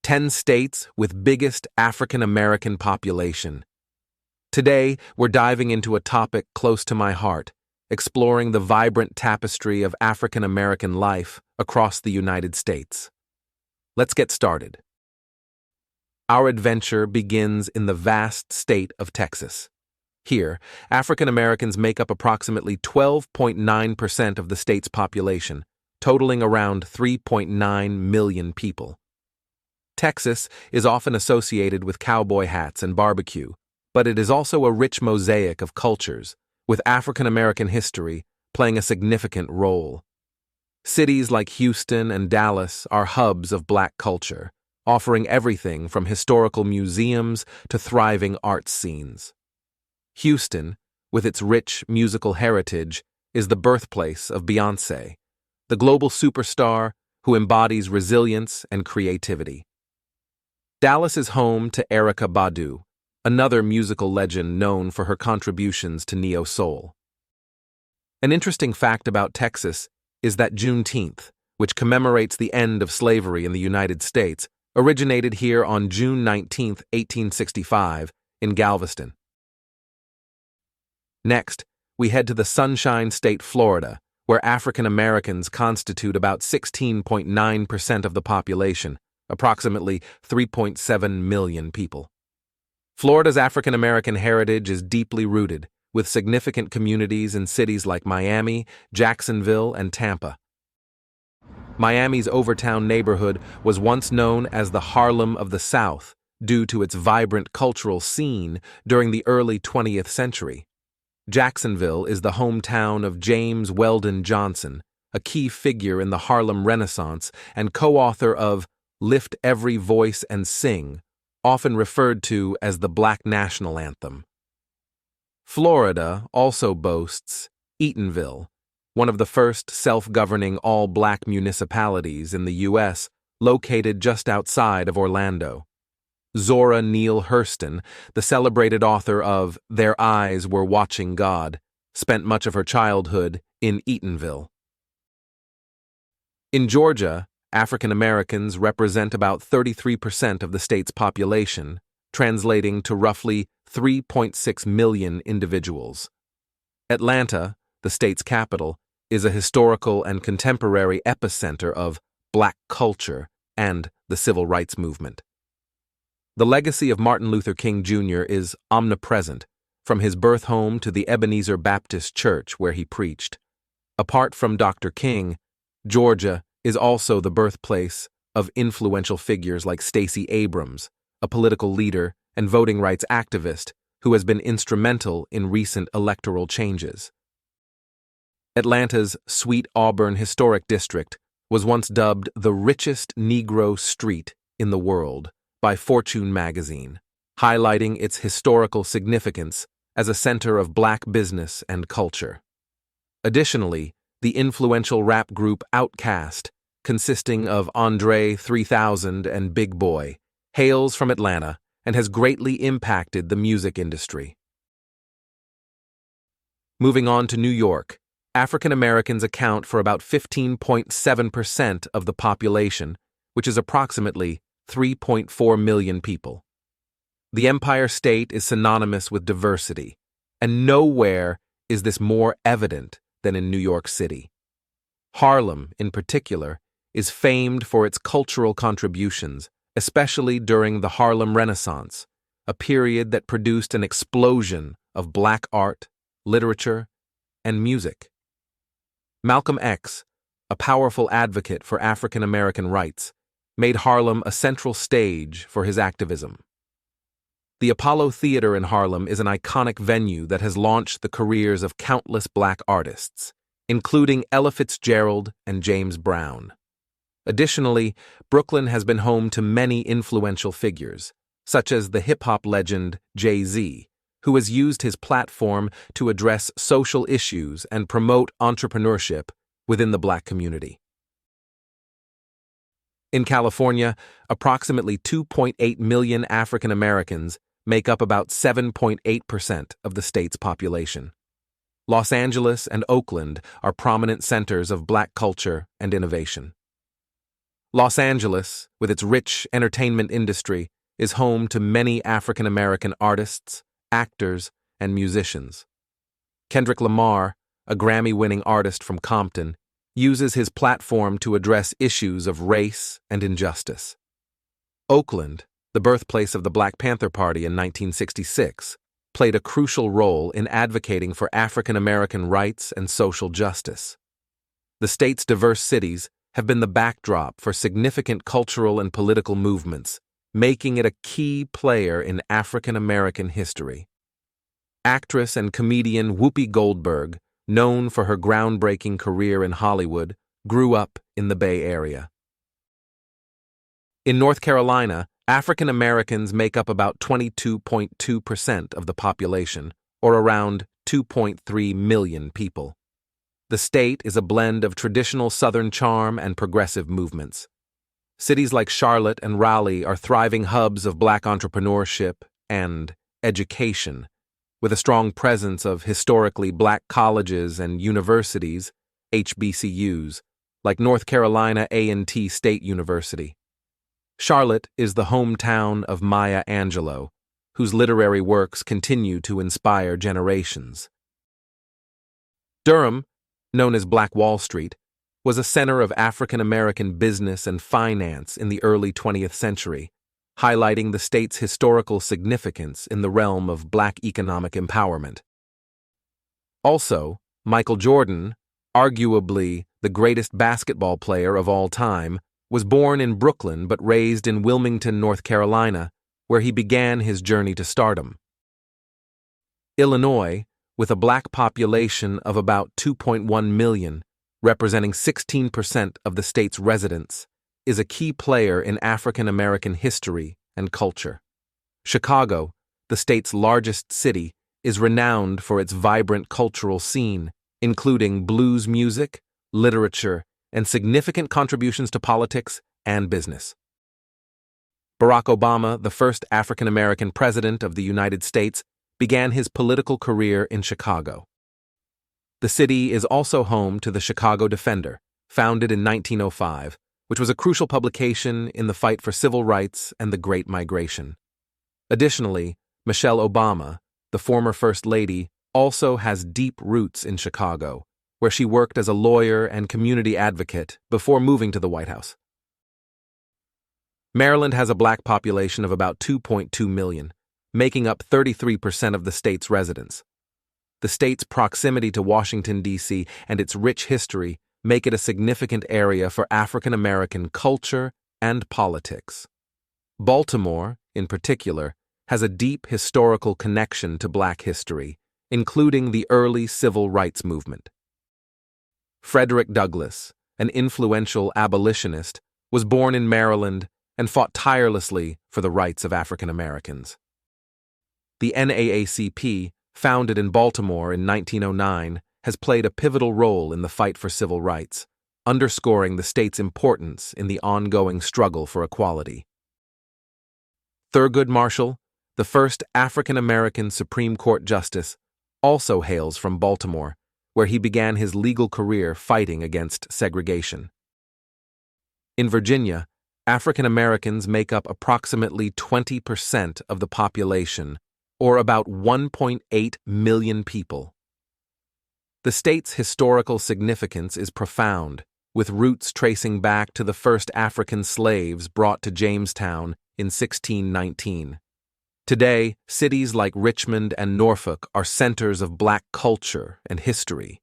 10 states with biggest African American population. Today, we're diving into a topic close to my heart, exploring the vibrant tapestry of African American life across the United States. Let's get started. Our adventure begins in the vast state of Texas. Here, African Americans make up approximately 12.9% of the state's population, totaling around 3.9 million people. Texas is often associated with cowboy hats and barbecue, but it is also a rich mosaic of cultures, with African American history playing a significant role. Cities like Houston and Dallas are hubs of Black culture, offering everything from historical museums to thriving art scenes. Houston, with its rich musical heritage, is the birthplace of Beyoncé, the global superstar who embodies resilience and creativity. Dallas is home to Erykah Badu, another musical legend known for her contributions to neo-soul. An interesting fact about Texas is that Juneteenth, which commemorates the end of slavery in the United States, originated here on June 19, 1865, in Galveston. Next, we head to the Sunshine State, Florida, where African Americans constitute about 16.9% of the population, approximately 3.7 million people. Florida's African American heritage is deeply rooted, with significant communities in cities like Miami, Jacksonville, and Tampa. Miami's Overtown neighborhood was once known as the Harlem of the South due to its vibrant cultural scene during the early 20th century. Jacksonville is the hometown of James Weldon Johnson, a key figure in the Harlem Renaissance and co-author of Lift Every Voice and Sing, often referred to as the Black National Anthem. Florida also boasts Eatonville, one of the first self-governing all-Black municipalities in the U.S., located just outside of Orlando. Zora Neale Hurston, the celebrated author of Their Eyes Were Watching God, spent much of her childhood in Eatonville. In Georgia, African Americans represent about 33% of the state's population, translating to roughly 3.6 million individuals. Atlanta, the state's capital, is a historical and contemporary epicenter of Black culture and the civil rights movement. The legacy of Martin Luther King Jr. is omnipresent, from his birth home to the Ebenezer Baptist Church where he preached. Apart from Dr. King, Georgia is also the birthplace of influential figures like Stacey Abrams, a political leader and voting rights activist who has been instrumental in recent electoral changes. Atlanta's Sweet Auburn Historic District was once dubbed the richest Negro street in the world by Fortune magazine, highlighting its historical significance as a center of Black business and culture. Additionally, the influential rap group Outkast, consisting of Andre 3000 and Big Boy, hails from Atlanta and has greatly impacted the music industry. Moving on to New York, African Americans account for about 15.7% of the population, which is approximately 3.4 million people. The Empire State is synonymous with diversity, and nowhere is this more evident than in New York City. Harlem, in particular, is famed for its cultural contributions, especially during the Harlem Renaissance, a period that produced an explosion of Black art, literature, and music. Malcolm X, a powerful advocate for African American rights, made Harlem a central stage for his activism. The Apollo Theater in Harlem is an iconic venue that has launched the careers of countless Black artists, including Ella Fitzgerald and James Brown. Additionally, Brooklyn has been home to many influential figures, such as the hip-hop legend Jay-Z, who has used his platform to address social issues and promote entrepreneurship within the Black community. In California, approximately 2.8 million African Americans make up about 7.8% of the state's population. Los Angeles and Oakland are prominent centers of Black culture and innovation. Los Angeles, with its rich entertainment industry, is home to many African American artists, actors, and musicians. Kendrick Lamar, a Grammy-winning artist from Compton, uses his platform to address issues of race and injustice. Oakland, the birthplace of the Black Panther Party in 1966, played a crucial role in advocating for African American rights and social justice. The state's diverse cities have been the backdrop for significant cultural and political movements, making it a key player in African American history. Actress and comedian Whoopi Goldberg, known for her groundbreaking career in Hollywood, grew up in the Bay Area. In North Carolina, African Americans make up about 22.2% of the population, or around 2.3 million people. The state is a blend of traditional Southern charm and progressive movements. Cities like Charlotte and Raleigh are thriving hubs of Black entrepreneurship and education, with a strong presence of historically Black colleges and universities, HBCUs, like North Carolina A&T State University. Charlotte is the hometown of Maya Angelou, whose literary works continue to inspire generations. Durham, known as Black Wall Street, was a center of African American business and finance in the early 20th century, highlighting the state's historical significance in the realm of Black economic empowerment. Also, Michael Jordan, arguably the greatest basketball player of all time, was born in Brooklyn but raised in Wilmington, North Carolina, where he began his journey to stardom. Illinois, with a Black population of about 2.1 million, representing 16% of the state's residents, is a key player in African American history and culture. Chicago, the state's largest city, is renowned for its vibrant cultural scene, including blues music, literature, and significant contributions to politics and business. Barack Obama, the first African American president of the United States, began his political career in Chicago. The city is also home to the Chicago Defender, founded in 1905, which was a crucial publication in the fight for civil rights and the Great Migration. Additionally, Michelle Obama, the former First Lady, also has deep roots in Chicago, where she worked as a lawyer and community advocate before moving to the White House. Maryland has a Black population of about 2.2 million, making up 33% of the state's residents. The state's proximity to Washington, D.C., and its rich history make it a significant area for African American culture and politics. Baltimore, in particular, has a deep historical connection to Black history, including the early civil rights movement. Frederick Douglass, an influential abolitionist, was born in Maryland and fought tirelessly for the rights of African Americans. The NAACP, founded in Baltimore in 1909, has played a pivotal role in the fight for civil rights, underscoring the state's importance in the ongoing struggle for equality. Thurgood Marshall, the first African American Supreme Court justice, also hails from Baltimore, where he began his legal career fighting against segregation. In Virginia, African Americans make up approximately 20% of the population, or about 1.8 million people. The state's historical significance is profound, with roots tracing back to the first African slaves brought to Jamestown in 1619. Today, cities like Richmond and Norfolk are centers of Black culture and history.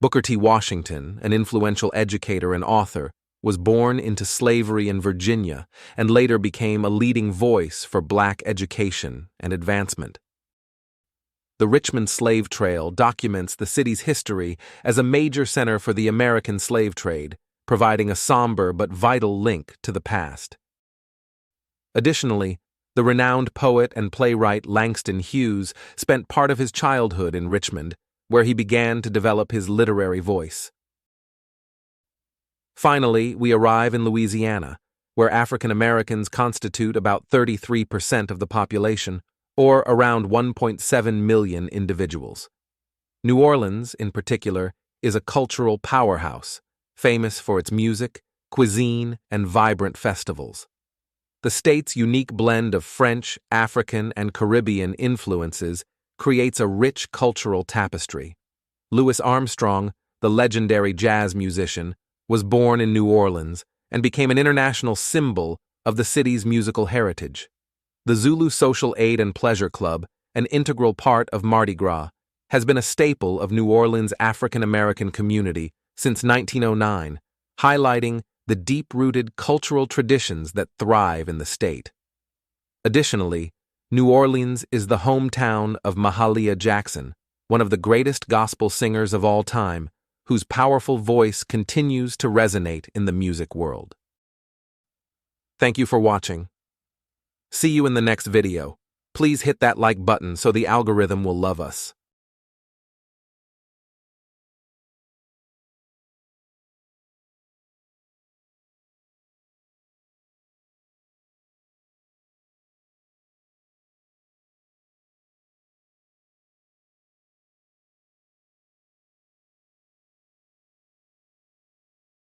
Booker T. Washington, an influential educator and author, was born into slavery in Virginia and later became a leading voice for Black education and advancement. The Richmond Slave Trail documents the city's history as a major center for the American slave trade, providing a somber but vital link to the past. Additionally, the renowned poet and playwright Langston Hughes spent part of his childhood in Richmond, where he began to develop his literary voice. Finally, we arrive in Louisiana, where African Americans constitute about 33% of the population, or around 1.7 million individuals. New Orleans, in particular, is a cultural powerhouse, famous for its music, cuisine, and vibrant festivals. The state's unique blend of French, African, and Caribbean influences creates a rich cultural tapestry. Louis Armstrong, the legendary jazz musician, was born in New Orleans and became an international symbol of the city's musical heritage. The Zulu Social Aid and Pleasure Club, an integral part of Mardi Gras, has been a staple of New Orleans' African American community since 1909, highlighting the deep-rooted cultural traditions that thrive in the state. Additionally, New Orleans is the hometown of Mahalia Jackson, one of the greatest gospel singers of all time, whose powerful voice continues to resonate in the music world. Thank you for watching. See you in the next video. Please hit that like button so the algorithm will love us.